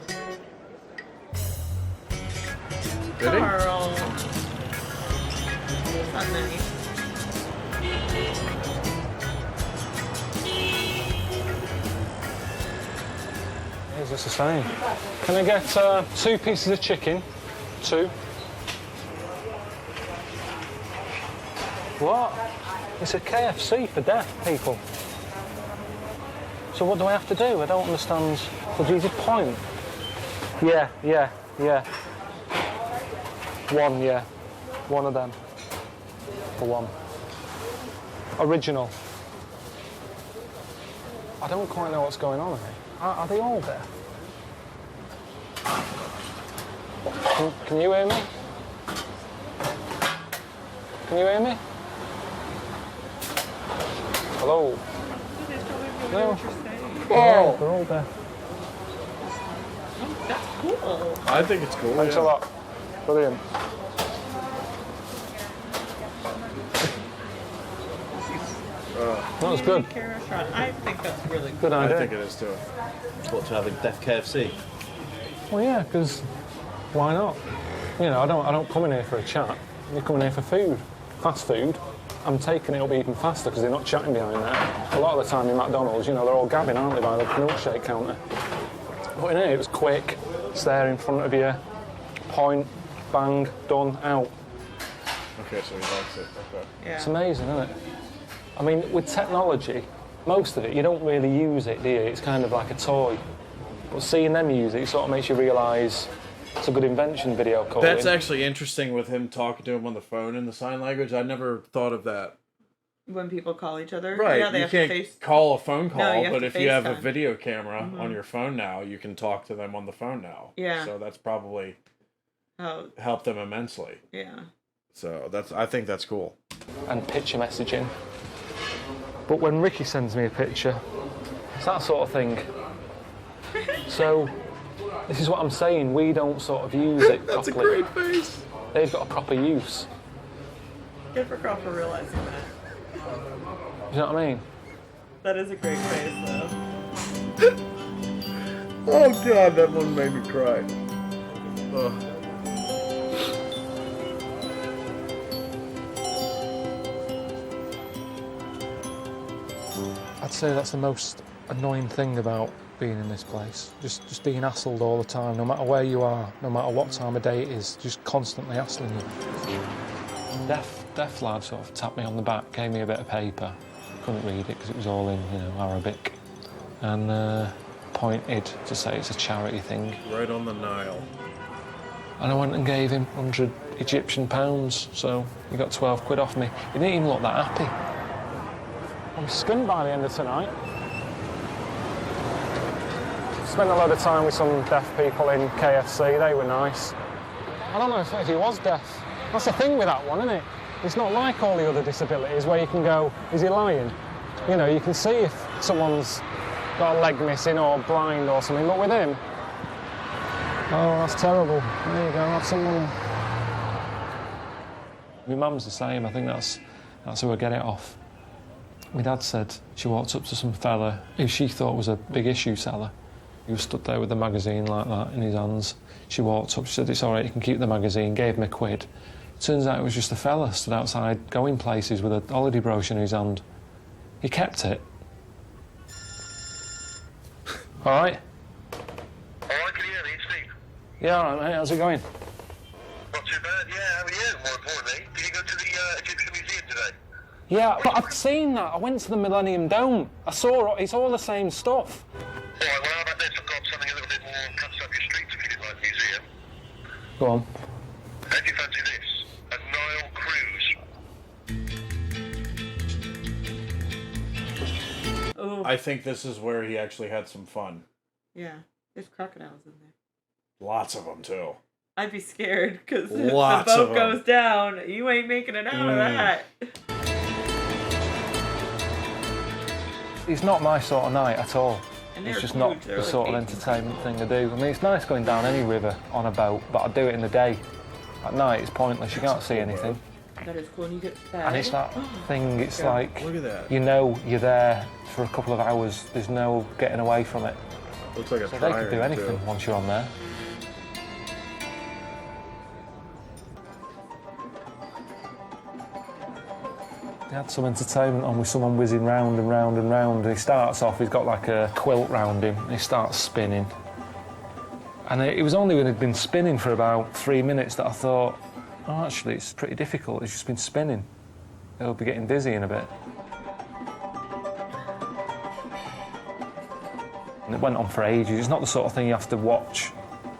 Did he? Karl. That's nice. Is this the same? Can I get 2 pieces of chicken? 2. What? It's a KFC for deaf people. So what do I have to do? I don't understand. Would you just point? Yeah. 1, yeah. 1 of them. For 1. Original. I don't quite know what's going on here. Are they all there? Can you hear me? Can you hear me? Hello? No? Oh, they're all there. That's cool. I think it's cool. Thanks a lot. Brilliant. That was good. I think that's really cool. Good idea. I think it is too. What, to have a deaf KFC? Well, yeah, because why not? I don't come in here for a chat. You're coming here for food, fast food. I'm taking it up even faster because they're not chatting behind there. A lot of the time in McDonald's, they're all gabbing, aren't they, by the milkshake counter. But in here, it was quick. It's there in front of you. Point, bang, done, out. Okay, so he likes it. Okay. Yeah. It's amazing, isn't it? I mean, with technology, most of it, you don't really use it, do you? It's kind of like a toy. But seeing them use it sort of makes you realise it's a good invention, video calling. That's actually interesting with him talking to him on the phone in the sign language. I never thought of that. When people call each other, Right, yeah, they you have can't to face. call a phone call, No, you have but to if you have a FaceTime. video camera on your phone now, you can talk to them on the phone now. Yeah. So that's probably Oh, helped them immensely. yeah. So I think that's cool. And picture messaging. But when Ricky sends me a picture, it's that sort of thing. So, this is what I'm saying, we don't sort of use it That's properly. a great face. They've got a proper use. Good for Karl for realizing that. You know what I mean? That is a great face, though. Oh god, that one made me cry. Ugh. I'd say that's the most annoying thing about being in this place. Just being hassled all the time, no matter where you are, no matter what time of day it is, just constantly hassling you. Deaf lad sort of tapped me on the back, gave me a bit of paper. Couldn't read it because it was all in, Arabic. And pointed to say it's a charity thing. Right on the Nile. And I went and gave him 100 Egyptian pounds, so he got 12 quid off me. He didn't even look that happy. I'm skint by the end of tonight. Spent a lot of time with some deaf people in KFC, they were nice. I don't know if he was deaf. That's the thing with that one, isn't it? It's not like all the other disabilities where you can go, is he lying? You know, you can see if someone's got a leg missing or blind or something, but with him, oh, that's terrible. There you go, have some money. My mum's the same, I think that's who I get it off. My dad said she walked up to some fella who she thought was a big issue seller. He was stood there with the magazine like that in his hands. She walked up, she said, it's all right, you can keep the magazine, gave him a quid. Turns out it was just a fella stood outside going places with a holiday brochure in his hand. He kept it. All right? All right, can you hear me? It's Steve. Yeah, all right, mate, how's it going? Not too bad, yeah. How are you, more importantly? Did you go to the Egyptian Museum today? Yeah, but I've seen that. I went to the Millennium Dome. I saw it's all the same stuff. All right, well, how about this? I've got something a little bit more cuts up your streets if you didn't like the museum. Go on. How do you fancy this? A Nile cruise. Oh. I think this is where he actually had some fun. Yeah, there's crocodiles in there. Lots of them, too. I'd be scared because if the Lots of boat 'em. goes down, you ain't making it out of that. It's not my sort of night at all. And It's they're just huge, not they're the like sort of 8 entertainment thing to do. I mean, it's nice going down any river on a boat, but I do it in the day. At night, it's pointless. You can't see anything. That is cool, and you get fed. And it's that thing, it's Yeah. like, Look at that. you know you're there for a couple of hours. There's no getting away from it. Looks like a So they could do triangle, anything too. once you're on there. They had some entertainment on with someone whizzing round and round and round. And he starts off, he's got like a quilt round him, and he starts spinning. And it was only when he'd been spinning for about 3 minutes that I thought, oh, actually, it's pretty difficult. He's just been spinning. He'll be getting dizzy in a bit. And it went on for ages. It's not the sort of thing you have to watch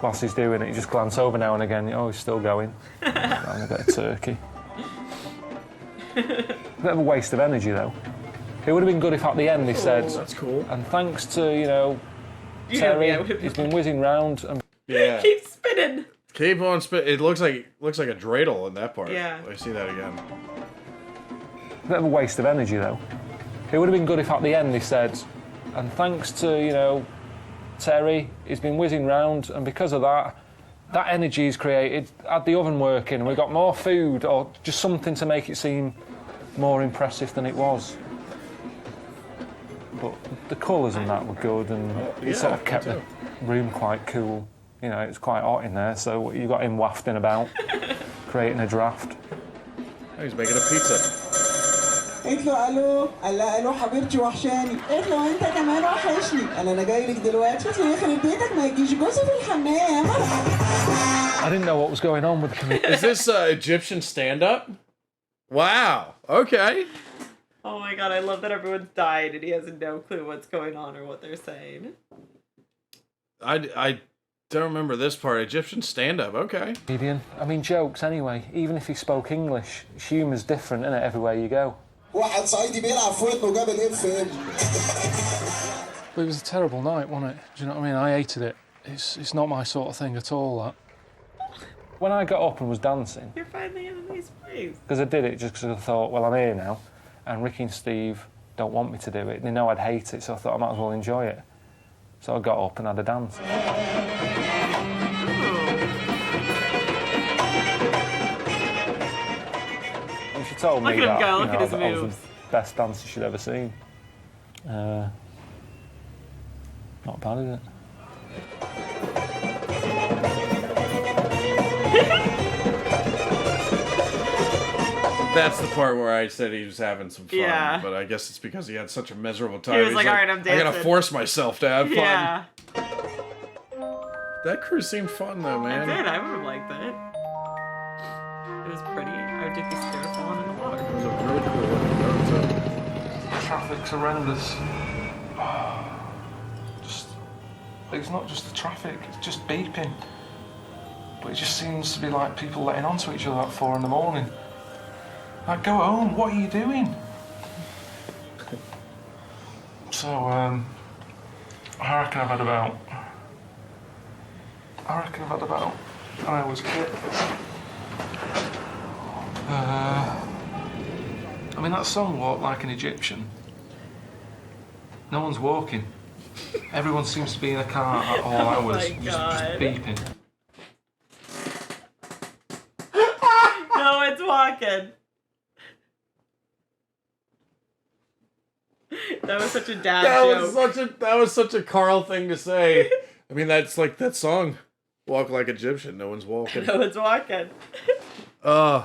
whilst he's doing it. You just glance over now and again, oh, he's still going. Having a bit of turkey. A bit of a waste of energy, though. It would have been good if at the end they said, That's cool. and thanks to, Terry, he's been whizzing round and... Yeah. Keep spinning. Keep on spin. It looks like a dreidel in that part. Yeah. I see that again. A bit of a waste of energy, though. It would have been good if at the end they said, and thanks to, Terry, he's been whizzing round, and because of that, that energy is created, had the oven working, and we got more food, or just something to make it seem more impressive than it was. But the colours and that were good, and it sort of kept the room quite cool. It's quite hot in there, so you got him wafting about, creating a draft. Oh, he's making a pizza. قلت له الو قال لها الو حبيبتي وحشاني قلت له انت كمان وحشني قال انا جاي لك دلوقتي قلت له يخرب بيتك ما يجيش جوزي في الحمام I didn't know what was going on with the... Is this Egyptian stand-up? Wow. Okay. Oh my god, I love that everyone's died and he has no clue what's going on or what they're saying. I don't remember this part. Egyptian stand-up. Okay. Comedian. I mean, jokes anyway. Even if he spoke English, humour's different, isn't it, everywhere you go? واحد صعيدي بيلعب في ودنه جاب الاف ام. It was a terrible night, wasn't it? Do you know what I mean? I hated it. It's not my sort of thing at all, that. When I got up and was dancing... You're finally in a nice place. Because I did it just because I thought, well, I'm here now, and Ricky and Steve don't want me to do it. They know I'd hate it, so I thought I might as well enjoy it. So I got up and had a dance. And she told me that go, look at his I was moves. the best dancer she'd ever seen. Not bad, is it? That's the part where I said he was having some fun, Yeah. but I guess it's because he had such a miserable time. He was He's like, "All right, I'm I gotta dancing." force myself to have fun. Yeah. That cruise seemed fun though, I man. did. I would have liked it. It was pretty. I would just be scared of falling in the water. It was a really cool looking boat too. Traffic's horrendous. It's not just the traffic, it's just beeping. But it just seems to be like people letting onto each other at 4 in the morning. Like, go home, what are you doing? So, I reckon I've had about an hour's kit. I mean, that song, Walk Like an Egyptian, no one's walking. Everyone seems to be in a car at all hours, just beeping. No, it's walking. That was such a dad joke. That was such a Karl thing to say. I mean, that's like that song, "Walk Like Egyptian." No one's walking. No, it's walking. I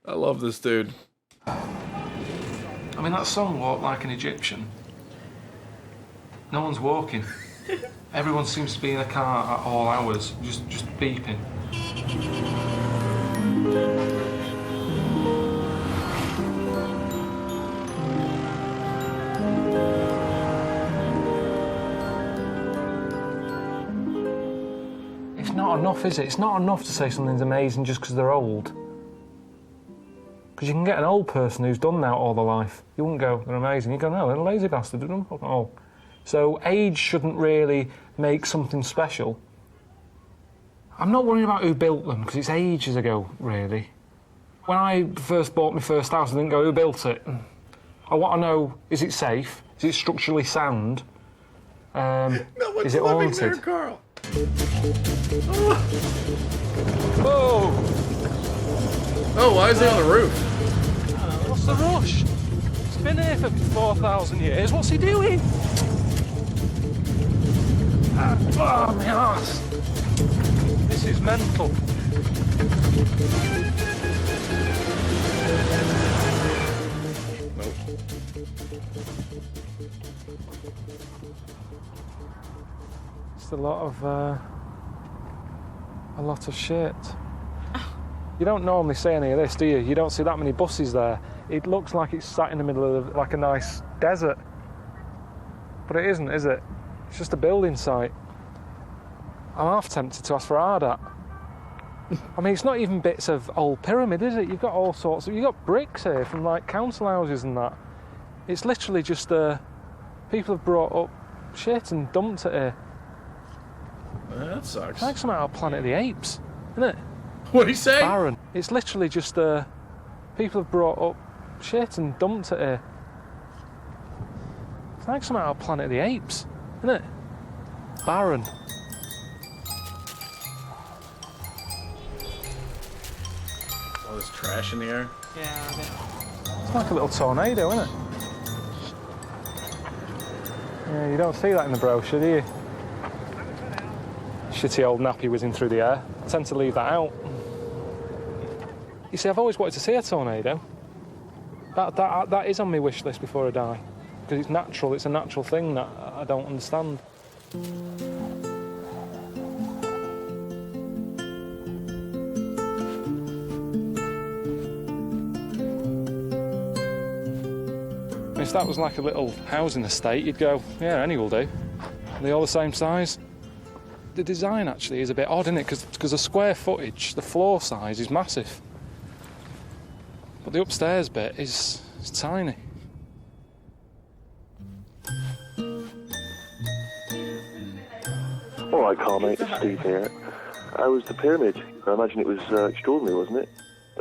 love this dude. I mean, that song, Walk Like an Egyptian, no one's walking. Everyone seems to be in a car at all hours, just beeping. It's not enough, is it? It's not enough to say something's amazing just because they're old. Because you can get an old person who's done that all their life. You wouldn't go, they're amazing. You go, no, they're a lazy bastard. They don't fucking all. So age shouldn't really make something special. I'm not worried about who built them, because it's ages ago, really. When I first bought my first house, I didn't go, who built it? I want to know, is it safe? Is it structurally sound? Is it haunted? There, Karl. Oh! Oh, why is he on the roof? What's the rush? It's been here for 4,000 years. What's he doing? Oh, my arse. This is mental. Nope. It's a lot of shit. You don't normally see any of this, do you? You don't see that many buses there. It looks like it's sat in the middle of like a nice desert. But it isn't, is it? It's just a building site. I'm half tempted to ask for Ardat. I mean, it's not even bits of old pyramid, is it? You've got all sorts of... You've got bricks here from, like, council houses and that. It's literally just, people have brought up shit and dumped it here. That sucks. It's like something out of Planet of the Apes, isn't it? What'd he say? Barren. It's literally just, people have brought up shit and dumped it here. It's like something out of Planet of the Apes, isn't it? Barren. All this trash in the air. Yeah. It's like a little tornado, isn't it? Yeah, you don't see that in the brochure, do you? Shitty old nappy whizzing through the air. I tend to leave that out. You see, I've always wanted to see a tornado. That is on my wish list before I die. Because it's natural, it's a natural thing that I don't understand. If that was like a little housing estate, you'd go, yeah, any will do. They're all the same size. The design actually is a bit odd, isn't it? Because the square footage, the floor size is massive. But the upstairs bit is It's tiny. All right, Karl, mate. It's Steve here. How was the pyramid? I imagine it was extraordinary, wasn't it?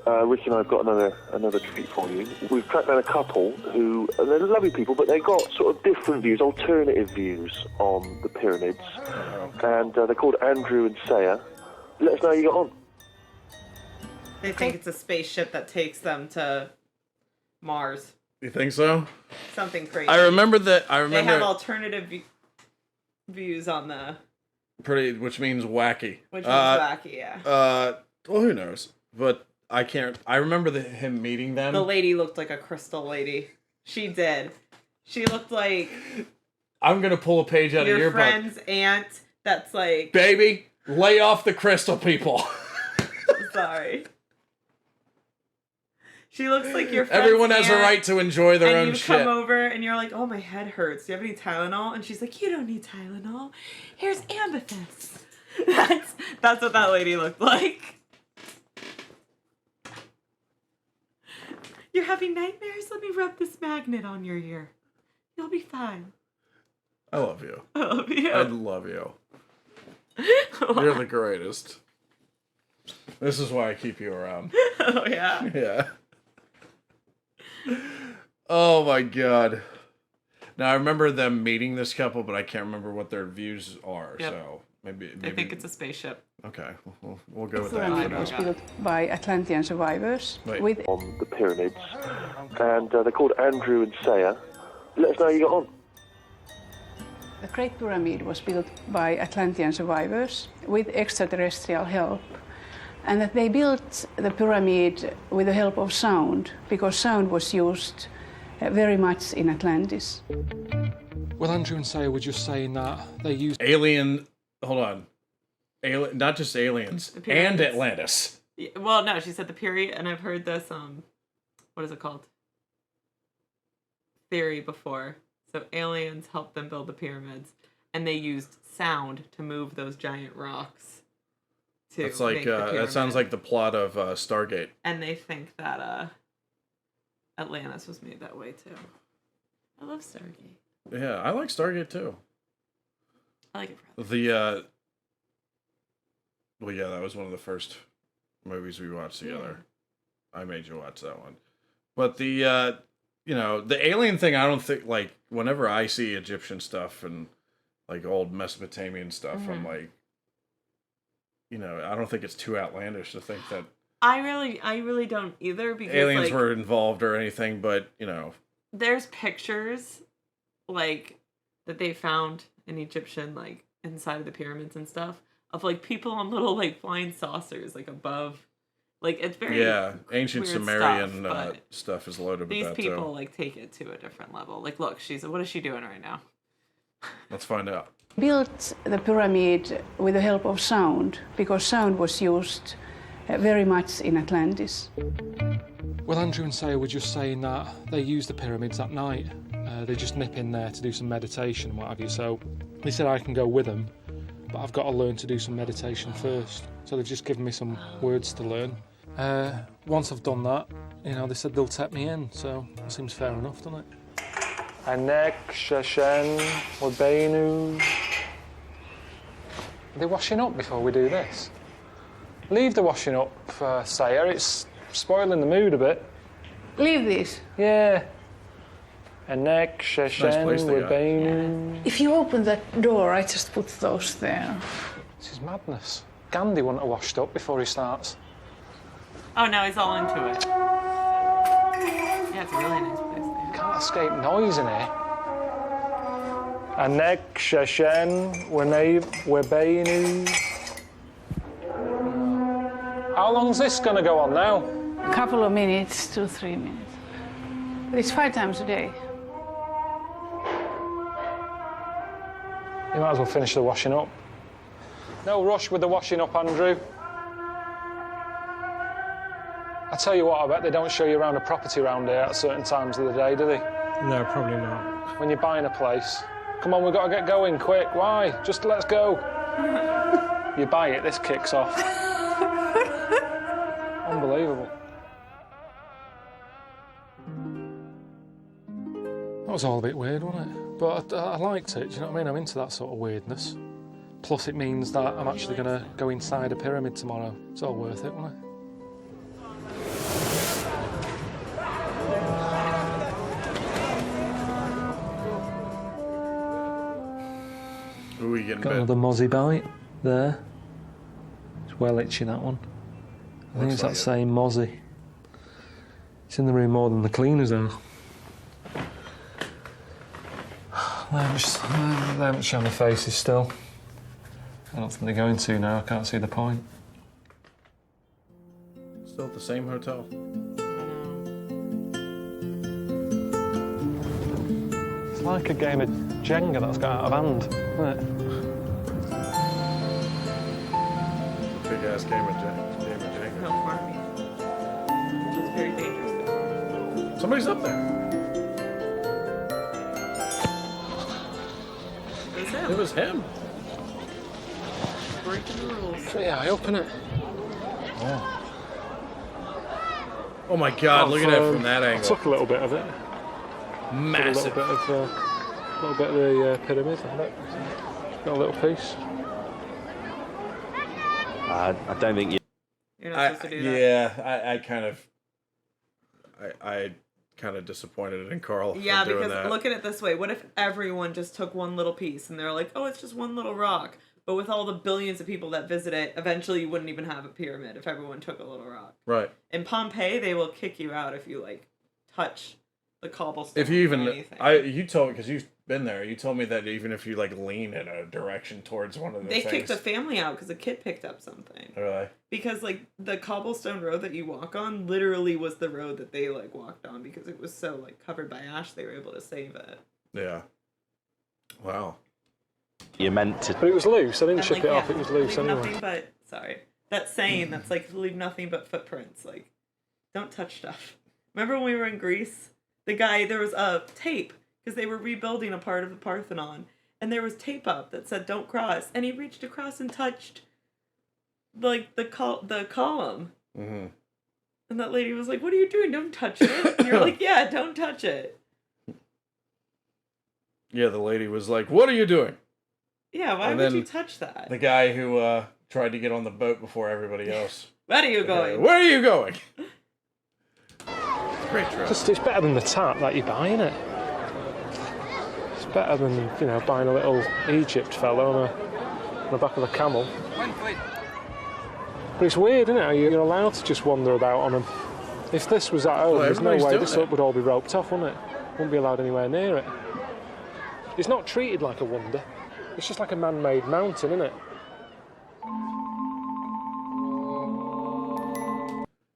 Ricky and I have got another treat for you. We've tracked down a couple who, they're lovely people, but they've got sort of different views, alternative views on the pyramids. And they're called Andrew and Saya. Let us know how you got on. They think it's a spaceship that takes them to Mars. You think so? Something crazy. I remember. They have alternative views on the... which means wacky. Which means wacky, yeah. Well, who knows? But I can't... I remember him meeting them. The lady looked like a crystal lady. She did. She looked like... I'm going to pull a page out of your book. Your friend's aunt that's like... Baby, lay off the crystal people. Sorry. She looks like your friend's Everyone has aunt, a right to enjoy their own and shit. you come over and you're like, oh, my head hurts. Do you have any Tylenol? And she's like, you don't need Tylenol. Here's amethyst. That's what that lady looked like. You're having nightmares? Let me rub this magnet on your ear. You'll be fine. I love you. I love you. I love you. You're the greatest. This is why I keep you around. Oh, yeah? Yeah. Oh, my God. Now, I remember them meeting this couple, but I can't remember what their views are, Yep. so maybe... They think it's a spaceship. Okay, we'll go with The that. pyramid was built by Atlantean survivors with... On the pyramids. And they're called Andrew and Saya. Let us know how you got on. The Great Pyramid was built by Atlantean survivors with extraterrestrial help, and that they built the pyramid with the help of sound, because sound was used very much in Atlantis. Well, Andrew and Saya were just saying that they used... Hold on. Not just aliens, and Atlantis. Yeah, well, no, she said the period, and I've heard this, what is it called? Theory before. So aliens helped them build the pyramids, and they used sound to move those giant rocks. It's like that sounds like the plot of Stargate. And they think that Atlantis was made that way too. I love Stargate. Yeah, I like Stargate too. I like it. Well, yeah, that was one of the first movies we watched together. Yeah. I made you watch that one. But the alien thing, I don't think, like, whenever I see Egyptian stuff and, like, old Mesopotamian stuff, I'm like, I don't think it's too outlandish to think that I really don't either, because aliens were involved or anything, but, there's pictures, like, that they found in Egyptian, like, inside of the pyramids and stuff, of, like, people on little, like, flying saucers, like, above. Like, it's very ancient Sumerian stuff is loaded with these that, people, too. like, take it to a different level. Like, look, what is she doing right now? Let's find out. Built the pyramid with the help of sound, because sound was used very much in Atlantis. Well, Andrew and Saya were just saying that they use the pyramids at night. They just nip in there to do some meditation and what have you. So they said I can go with them, but I've got to learn to do some meditation first. So they've just given me some words to learn. Once I've done that, they said they'll take me in. So it seems fair enough, doesn't it? Anek, Sheshen, Wabenu. Are they washing up before we do this? Leave the washing up, Saya. It's spoiling the mood a bit. Leave this? Yeah. Anek, Sheshen, Wabenu. If you open that door, I just put those there. This is madness. Gandhi wouldn't have washed up before he starts. Oh, no, he's all into it. Yeah, it's a really nice place. Can't escape noise in here. Anek, Sheshen, Wabenu. How long's this going to go on now? A couple of minutes, 2-3 minutes. But it's 5 times a day. You might as well finish the washing up. No rush with the washing up, Andrew. I tell you what, I bet they don't show you around a property around here at certain times of the day, do they? No, probably not. When you're buying a place. Come on, we've got to get going, quick. Why? Just let's go. You buy it, this kicks off. Unbelievable. was all a bit weird, wasn't it? But I liked it, do you know what I mean? I'm into that sort of weirdness. Plus it means that I'm actually going to go inside a pyramid tomorrow. It's all worth it, wasn't it? Who are you getting? Got another mozzie bite there. It's well itchy, that one. I think it's that same mozzie. It's in the room more than the cleaners are. They haven't shown the faces still. I don't think they're going to now. I can't see the point. Still at the same hotel. It's like a game of Jenga that's got out of hand, isn't it? Big ass game of Jenga. No farming. It's very dangerous. Somebody's up there. It was him. Breaking the rules. Yeah, I open it. Oh. Oh my God! Look at it from that angle. I took a little bit of it. Massive. A little bit of the pyramid. Got a little piece. I don't think you. You're not supposed to do that. Yeah, I kind of disappointed in Karl. Yeah, for doing because that. look at it this way. What if everyone just took one little piece and they're like, oh, it's just one little rock. But with all the billions of people that visit it, eventually you wouldn't even have a pyramid if everyone took a little rock. Right. In Pompeii, they will kick you out if you, like, touch the cobblestone. If you even, or anything. you told me, because you've been there, you told me that even if you, like, lean in a direction towards one of the They things. kicked the family out because a kid picked up something. Really? Because, like, the cobblestone road that you walk on literally was the road that they, like, walked on because it was so, like, covered by ash, they were able to save it. Yeah. Wow. You meant to. But it was loose. I didn't And, ship like, it off. It was loose leave anyway. nothing but, sorry. That saying that's like, leave nothing but footprints. Like, don't touch stuff. Remember when we were in Greece? There was a tape because they were rebuilding a part of the Parthenon. And there was tape up that said, don't cross. And he reached across and touched, like, the column. Mm-hmm. And that lady was like, what are you doing? Don't touch it. And you're like, yeah, don't touch it. Yeah, the lady was like, what are you doing? Yeah, why And would then you touch that? The guy who tried to get on the boat before everybody else. Where are you going? Where are you going? Great trip. It's better than the tap that you buy, isn't it? It's better than, buying a little Egypt fella on the back of a camel. But it's weird, isn't it? How you're allowed to just wander about on them. If this was at home, there's no way this would all be roped off, wouldn't it? Wouldn't be allowed anywhere near it. It's not treated like a wonder. It's just like a man-made mountain, isn't it?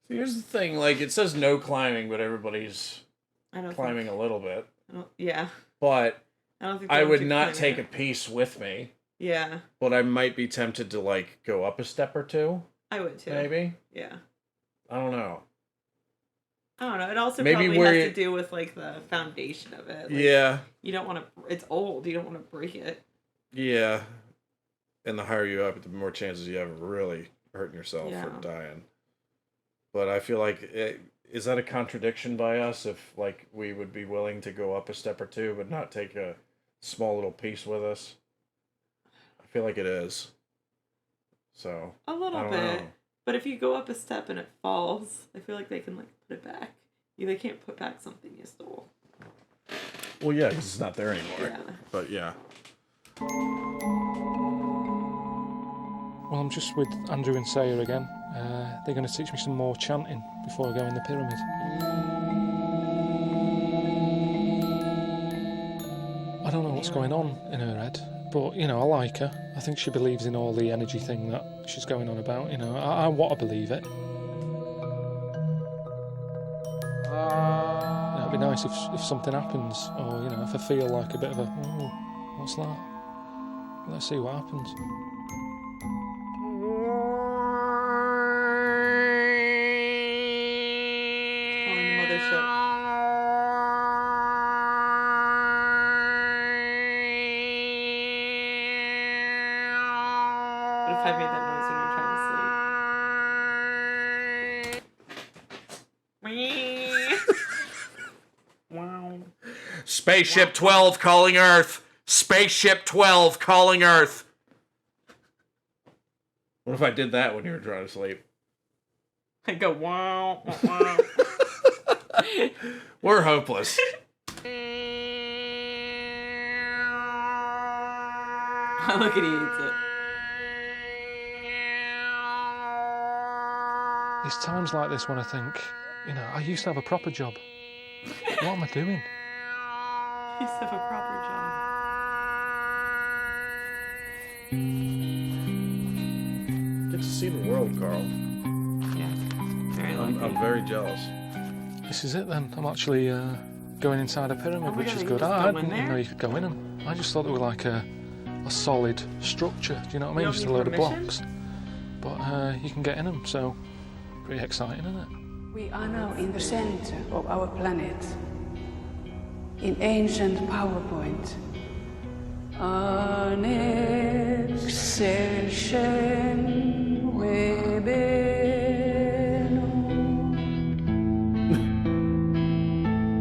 Here's the thing, like, it says no climbing, but everybody's climbing a little bit. Yeah. But I would not take it. a piece with me. Yeah. But I might be tempted to, like, go up a step or two. I would too. Maybe. Yeah. I don't know. It also Maybe probably where has to do with, like, the foundation of it. Like, yeah. You don't want to... It's old. You don't want to break it. Yeah. And the higher you up, the more chances you have of really hurting yourself or dying. But I feel like, is that a contradiction by us if, like, we would be willing to go up a step or two but not take a small little piece with us? I feel like it is. So, A little bit. know. But if you go up a step and it falls, I feel like they can, like, put it back. They can't put back something you stole. Well, yeah, because it's not there anymore. Yeah. But, yeah. Well, I'm just with Andrew and Sayer again. They're going to teach me some more chanting before I go in the pyramid. I don't know what's going on in her head, but, I like her. I think she believes in all the energy thing that she's going on about, I want to believe it. It'd be nice if something happens, or, if I feel like a bit of a, oh, what's that? Let's see what happens. What if I made that noise when you're trying to sleep? Wow. Spaceship 12 calling Earth. Spaceship 12 calling Earth. What if I did that when you were trying to sleep? I go, wow, wow. We're hopeless. Look at he eats it. It's times like this when I think, you know, I used to have a proper job. What am I doing? He used to have a proper job. Get to see the world, Carl. Yeah, very lucky. I'm very jealous. This is it then. I'm actually going inside a pyramid, which is good. I didn't know you could go in them. I just thought they were like a solid structure. Do you know what I mean? Just a load of blocks. But you can get in them, so pretty exciting, isn't it? We are now in the center of our planet, in ancient PowerPoint. Annexation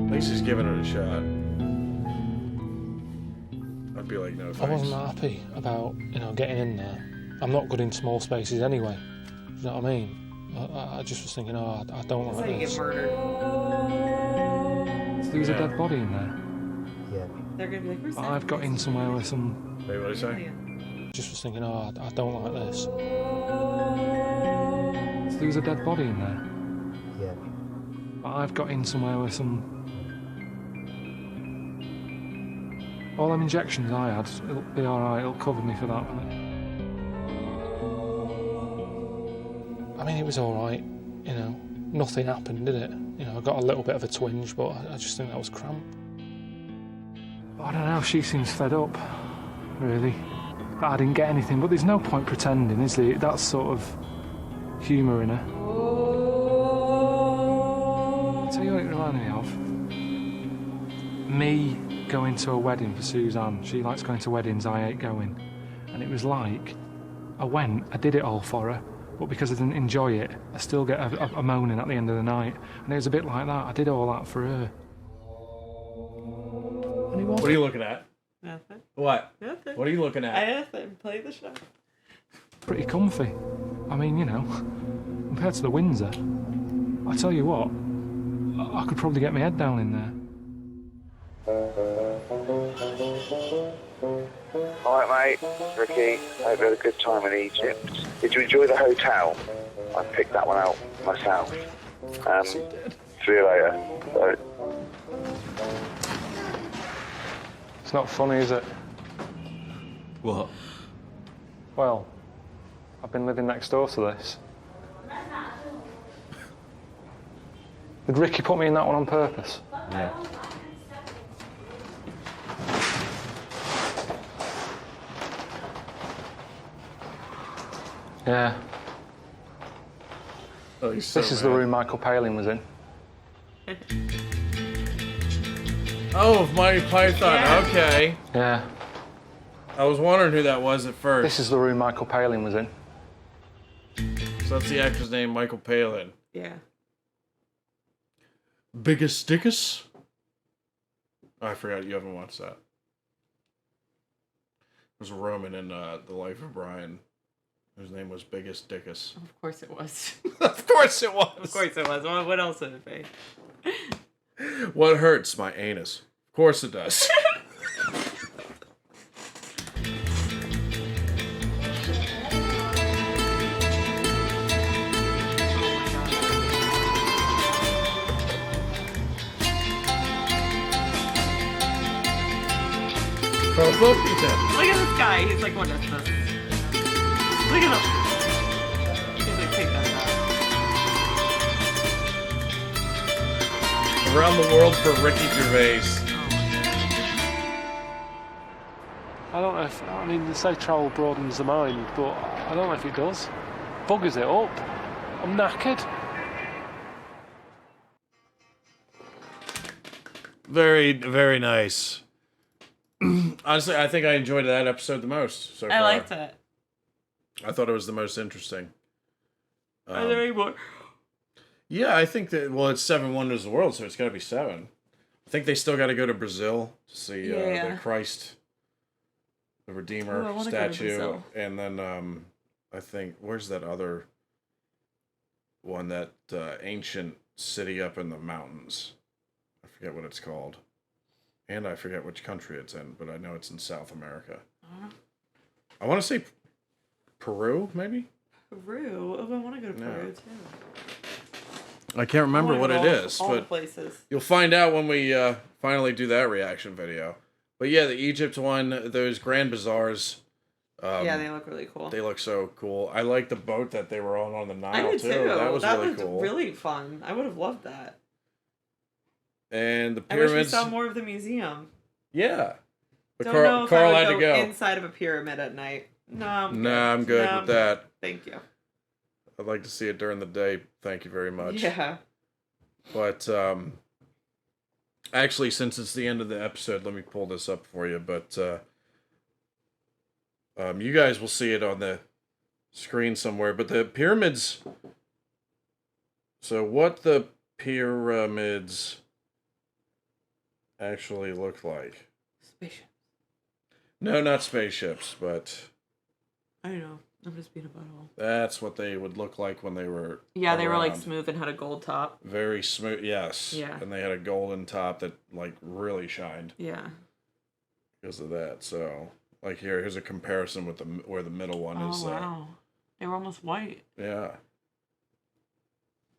At least he's giving it a shot. I'd be like, no thanks. I wasn't happy about, you know, getting in there. I'm not good in small spaces anyway. Do you know what I mean? I just was thinking, oh, I don't like this. That's how you get murdered. So there's a dead body in there. Yeah. They're gonna be like, where's that? I've got in somewhere with some. Wait, what did you say? Just was thinking, oh, I don't like this. So there was a dead body in there. Yeah. But I've got in somewhere with some. All them injections I had, it'll be alright, it'll cover me for that, won't it? I mean, it was alright, you know, nothing happened, did it? You know, I got a little bit of a twinge, but I just think that was cramp. But I don't know, she seems fed up, really. But I didn't get anything, but there's no point pretending, is there? That's sort of humour in her. I'll tell you what it reminded me of. Me going to a wedding for Suzanne. She likes going to weddings, I hate going. And it was like, I went, I did it all for her, but because I didn't enjoy it, I still get a moaning at the end of the night. And it was a bit like that. I did all that for her. And it wasn't. What are you looking at? Nothing. What? Nothing. What are you looking at? Nothing. Play the show. Pretty comfy. I mean, you know, compared to the Windsor, I tell you what, I could probably get my head down in there. Alright, mate. Ricky, I hope you had a good time in Egypt. Did you enjoy the hotel? I picked that one out myself. See you later. Bye. It's not funny, is it? What? Well, I've been living next door to this. Did Ricky put me in that one on purpose? Yeah. Yeah. Oh, he's so this is the room Michael Palin was in. Oh, of Monty Python. Yeah. Okay. Yeah. I was wondering who that was at first. This is the room Michael Palin was in. So that's the actor's name, Michael Palin. Yeah. Biggest Dickus? Oh, I forgot you haven't watched that. There's a Roman in The Life of Brian whose name was Biggest Dickus. Of course it was. Of course it was. Of course it was. What else would it be? What hurts? My anus. Of course it does. Pilkington. Look at this guy. He's like, what is this? Look at him. He's like, take that back. Around the world for Ricky Gervais. I don't know if, I mean, they say travel broadens the mind, but I don't know if it does. Buggers it up. I'm knackered. Very, very nice. Honestly, I think I enjoyed that episode the most so far. I liked it. I thought it was the most interesting. Are there any more? Yeah, I think that, well, it's 7 Wonders of the World, so it's got to be 7. I think they still got to go to Brazil to see Yeah. the Christ, the Redeemer Ooh, I wanna go to statue, Brazil. and then I think where's that other one, that ancient city up in the mountains? I forget what it's called, and I forget which country it's in, but I know it's in South America. I want to say Peru, maybe. Peru. Oh, I want to go to Peru too. I can't remember wanna what go it to is, all the but places. you'll find out when we finally do that reaction video. But yeah, the Egypt one, those grand bazaars. Yeah, they look really cool. They look so cool. I like the boat that they were on the Nile I did too. too. That was really looked cool. really fun. I would have loved that. And the I wish we pyramids. saw more of the museum. Yeah. But Don't know if Karl I had would to go. inside of a pyramid at night. No, I'm good with that. Thank you. I'd like to see it during the day. Thank you very much. Yeah. But actually, since it's the end of the episode, let me pull this up for you. But you guys will see it on the screen somewhere. But the pyramids. So what the pyramids actually look like? Spaceship. No, not spaceships, but I know. I'm just being a butthole. that's what they would look like when they were. Yeah, they were like around. smooth and had a gold top. Very smooth, yes. Yeah. And they had a golden top that like really shined. Yeah. Because of that, so like here's a comparison with where the middle one is. Oh wow, they were almost white. Yeah.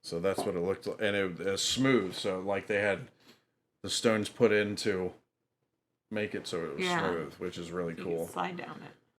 So that's what it looked like, and it was smooth. So like they had the stones put in to make it so it was smooth, which is really You cool. can slide down it.